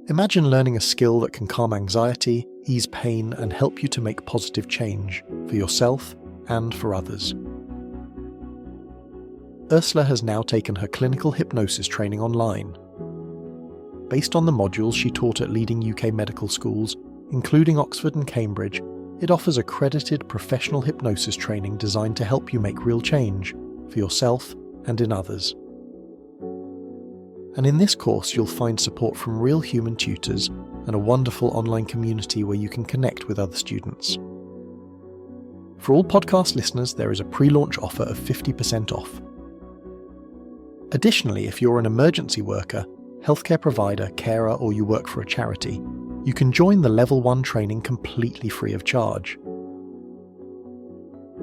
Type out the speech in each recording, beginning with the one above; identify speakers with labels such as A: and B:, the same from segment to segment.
A: Imagine learning a skill that can calm anxiety, ease pain, and help you to make positive change for yourself and for others. Ursula has now taken her clinical hypnosis training online. Based on the modules she taught at leading UK medical schools, including Oxford and Cambridge, it offers accredited professional hypnosis training designed to help you make real change for yourself and in others. And in this course you'll find support from real human tutors and a wonderful online community where you can connect with other students. For all podcast listeners, there is a pre-launch offer of 50% off. Additionally, if you're an emergency worker, healthcare provider, carer, or you work for a charity, you can join the Level 1 training completely free of charge.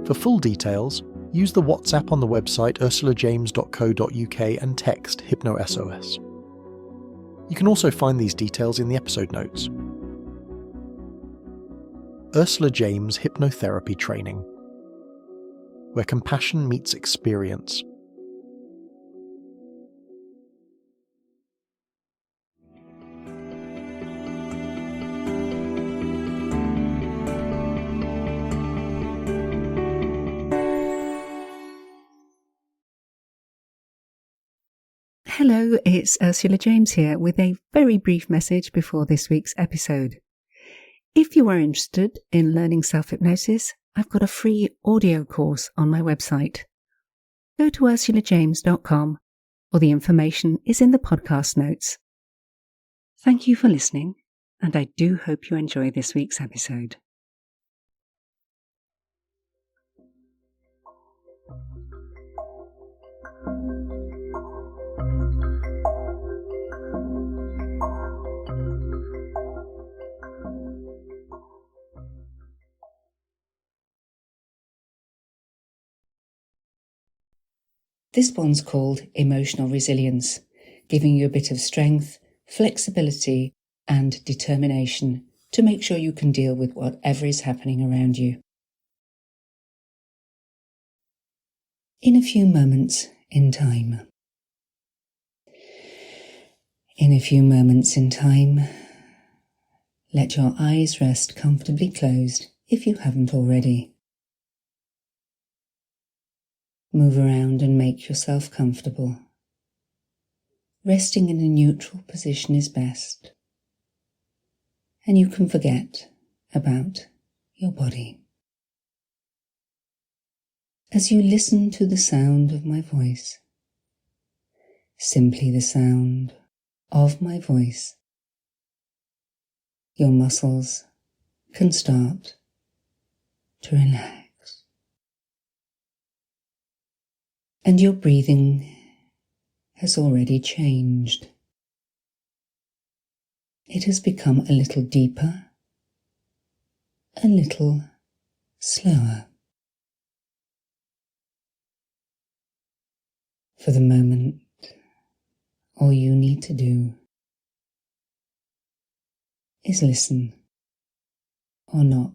A: For full details, use the WhatsApp on the website ursulajames.co.uk and text HypnoSOS. You can also find these details in the episode notes. Ursula James Hypnotherapy Training, where compassion meets experience.
B: Hello, it's Ursula James here with a very brief message before this week's episode. If you are interested in learning self-hypnosis, I've got a free audio course on my website. Go to ursulajames.com, or the information is in the podcast notes. Thank you for listening, and I do hope you enjoy this week's episode. This one's called Emotional Resilience, giving you a bit of strength, flexibility, and determination to make sure you can deal with whatever is happening around you. In a few moments in time. In a few moments in time, let your eyes rest comfortably closed if you haven't already. Move around and make yourself comfortable. Resting in a neutral position is best, and you can forget about your body. As you listen to the sound of my voice, simply the sound of my voice, your muscles can start to relax. And your breathing has already changed. It has become a little deeper, a little slower. For the moment, all you need to do is listen or not.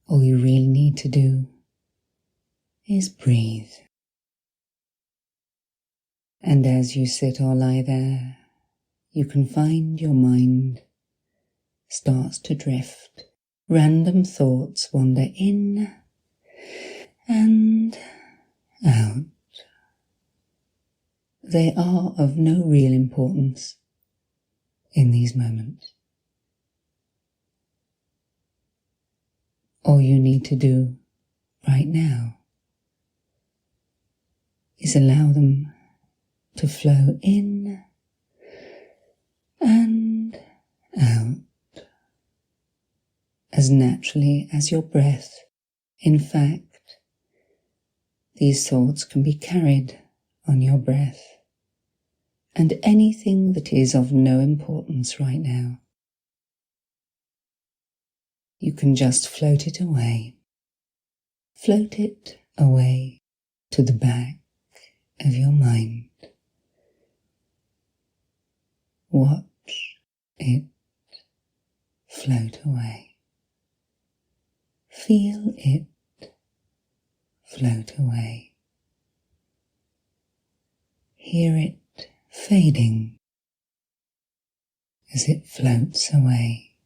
B: All you really need to do is breathe. And as you sit or lie there, you can find your mind starts to drift. Random thoughts wander in and out. They are of no real importance in these moments. All you need to do right now is allow them to flow in and out as naturally as your breath. In fact, these thoughts can be carried on your breath, and anything that is of no importance right now, you can just float it away. Float it away to the back of your mind. Watch it float away. Feel it float away. Hear it fading as it floats away.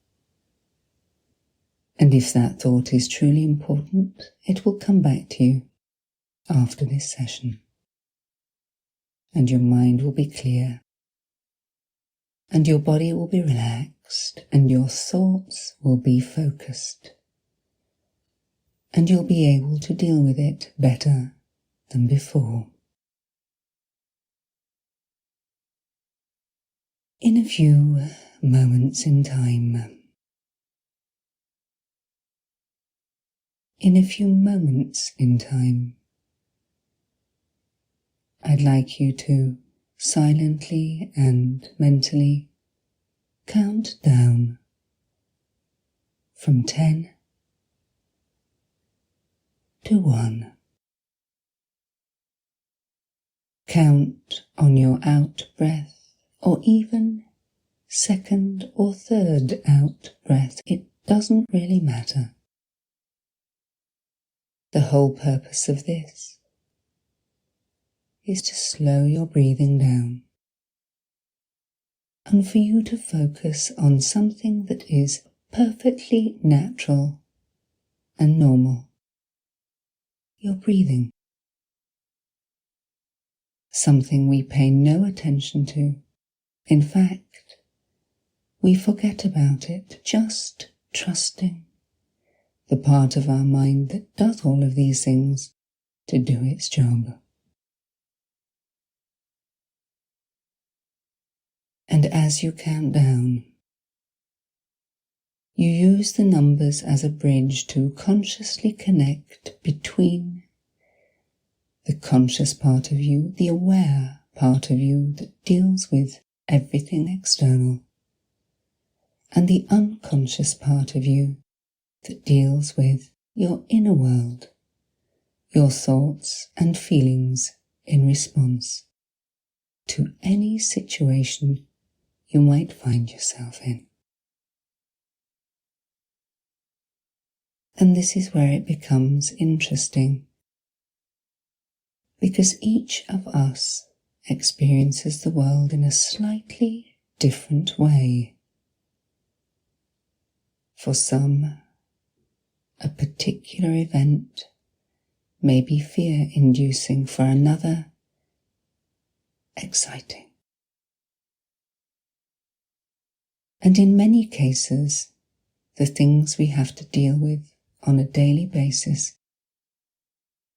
B: And if that thought is truly important, it will come back to you after this session. And your mind will be clear, and your body will be relaxed, and your thoughts will be focused. And you'll be able to deal with it better than before. In a few moments in time, I'd like you to silently and mentally count down from 10 to 1. Count on your out breath, or even second or third out breath. It doesn't really matter. The whole purpose of this is to slow your breathing down and for you to focus on something that is perfectly natural and normal. Your breathing. Something we pay no attention to. In fact, we forget about it, just trusting the part of our mind that does all of these things to do its job. And as you count down, you use the numbers as a bridge to consciously connect between the conscious part of you, the aware part of you that deals with everything external, and the unconscious part of you that deals with your inner world, your thoughts and feelings in response to any situation you might find yourself in. And this is where it becomes interesting, because each of us experiences the world in a slightly different way. For some, a particular event may be fear-inducing, for another, exciting. And in many cases, the things we have to deal with on a daily basis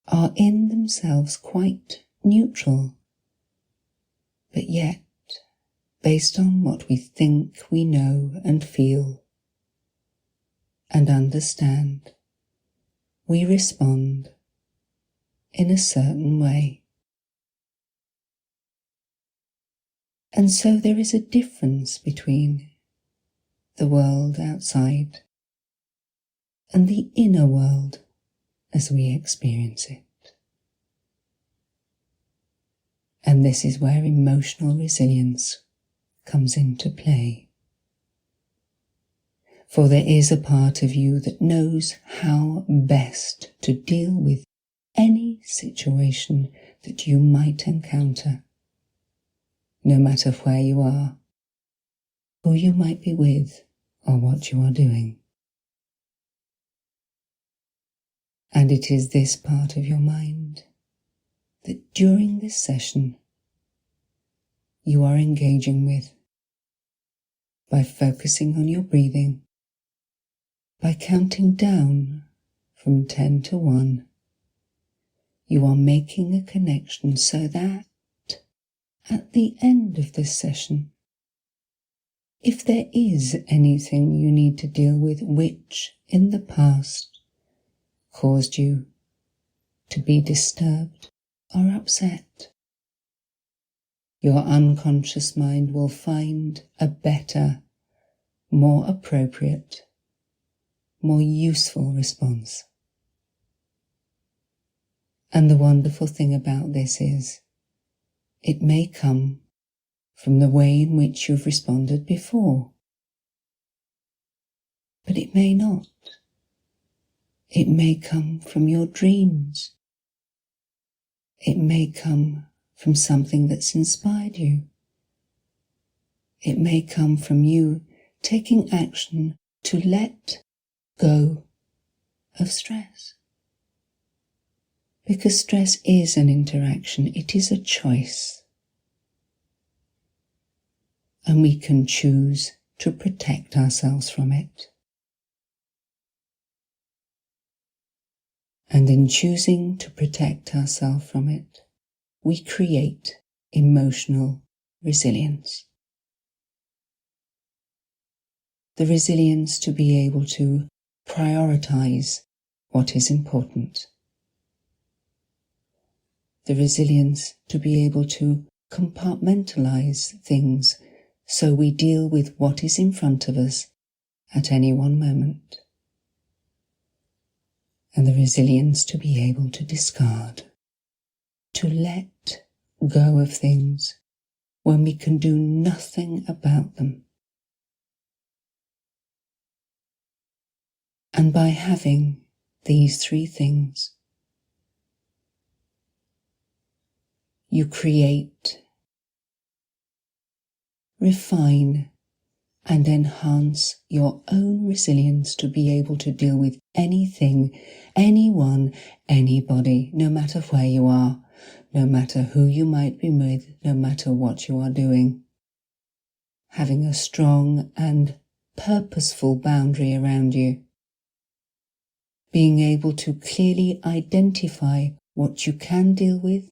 B: are in themselves quite neutral, but yet, based on what we think we know and feel and understand, we respond in a certain way. And so there is a difference between the world outside and the inner world as we experience it. And this is where emotional resilience comes into play. For there is a part of you that knows how best to deal with any situation that you might encounter, no matter where you are, who you might be with, or what you are doing. And it is this part of your mind that during this session you are engaging with by focusing on your breathing, by counting down from 10 to 1. You are making a connection so that at the end of this session, if there is anything you need to deal with which in the past caused you to be disturbed or upset, your unconscious mind will find a better, more appropriate, more useful response. And the wonderful thing about this is, it may come from the way in which you've responded before, but it may not. It may come from your dreams. It may come from something that's inspired you. It may come from you taking action to let go of stress. Because stress is an interaction, it is a choice. And we can choose to protect ourselves from it. And in choosing to protect ourselves from it, we create emotional resilience. The resilience to be able to prioritize what is important. The resilience to be able to compartmentalize things so we deal with what is in front of us at any one moment. And the resilience to be able to discard, to let go of things when we can do nothing about them. And by having these three things, you create, refine, and enhance your own resilience to be able to deal with anything, anyone, anybody, no matter where you are, no matter who you might be with, no matter what you are doing. Having a strong and purposeful boundary around you. Being able to clearly identify what you can deal with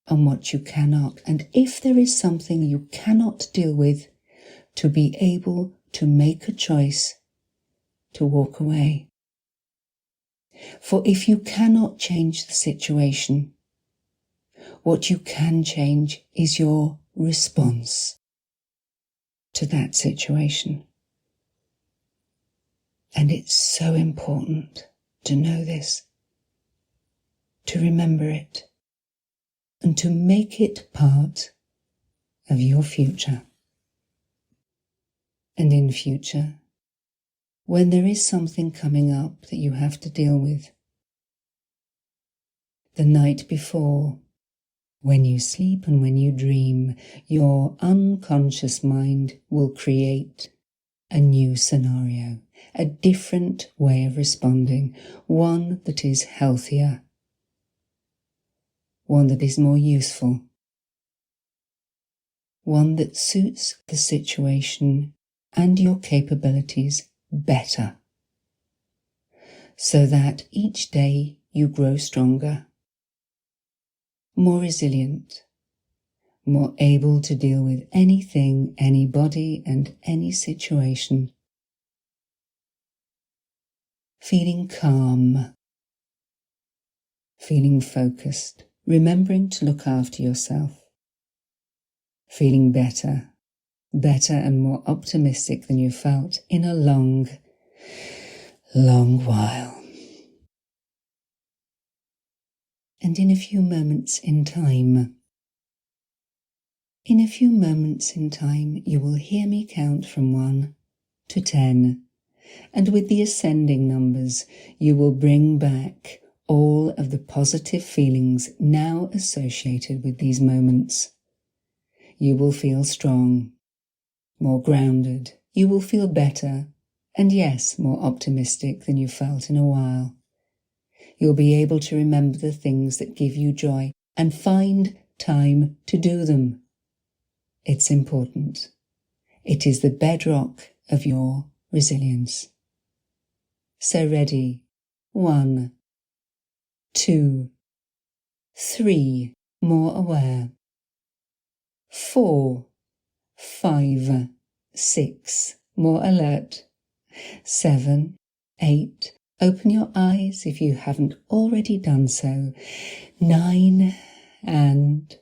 B: and what you cannot. And if there is something you cannot deal with, to be able to make a choice to walk away. For if you cannot change the situation, what you can change is your response to that situation. And it's so important to know this, to remember it, and to make it part of your future. And in future, when there is something coming up that you have to deal with, the night before, when you sleep and when you dream, your unconscious mind will create a new scenario, a different way of responding, one that is healthier, one that is more useful, one that suits the situation and your capabilities better, so that each day you grow stronger, more resilient, more able to deal with anything, anybody, and any situation, feeling calm, feeling focused, remembering to look after yourself, feeling better and more optimistic than you felt in a long, long while. And in a few moments in time, you will hear me count from 1 to 10, and with the ascending numbers, you will bring back all of the positive feelings now associated with these moments. You will feel strong, more grounded, you will feel better, and yes, more optimistic than you felt in a while. You'll be able to remember the things that give you joy and find time to do them. It's important. It is the bedrock of your resilience. So ready? 1, 2, 3, more aware. 4, 5, 6, more alert. 7, 8, open your eyes if you haven't already done so. 9 and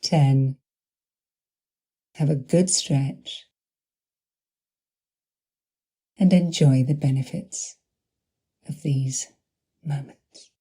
B: 10. Have a good stretch and enjoy the benefits of these moments.